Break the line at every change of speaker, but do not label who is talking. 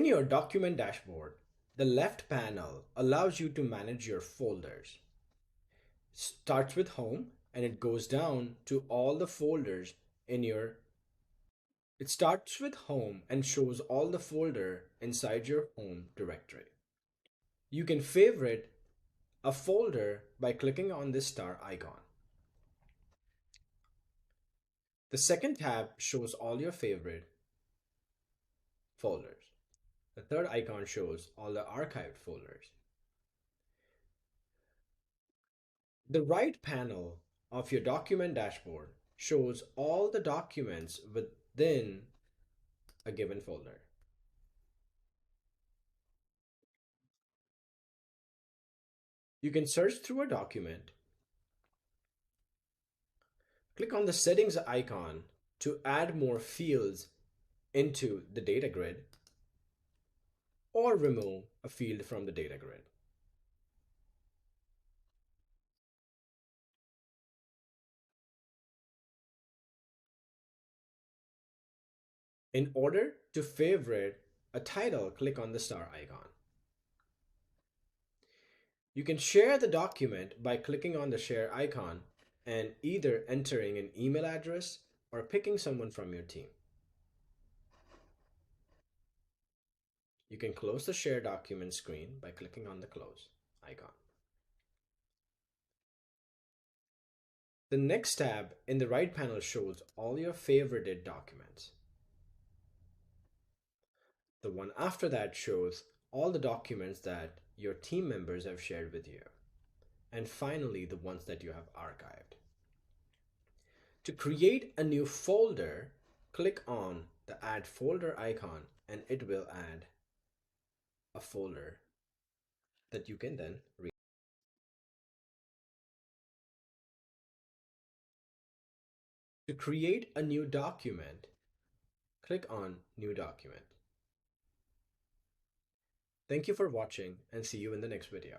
In your document dashboard, the left panel allows you to manage your folders. Starts with home and it goes down to all the folders in your. It starts with home and shows all the folder inside your home directory. You can favorite a folder by clicking on this star icon. The second tab shows all your favorite folders. The third icon shows all the archived folders. The right panel of your document dashboard shows all the documents within a given folder. You can search through a document, click on the settings icon to add more fields into the data grid, or remove a field from the data grid. In order to favorite a title, click on the star icon. You can share the document by clicking on the share icon and either entering an email address or picking someone from your team. You can close the share document screen by clicking on the close icon. The next tab in the right panel shows all your favorited documents. The one after that shows all the documents that your team members have shared with you. And finally, the ones that you have archived. To create a new folder, click on the add folder icon and it will add a folder that you can then read. To create a new document, click on New Document. Thank you for watching and see you in the next video.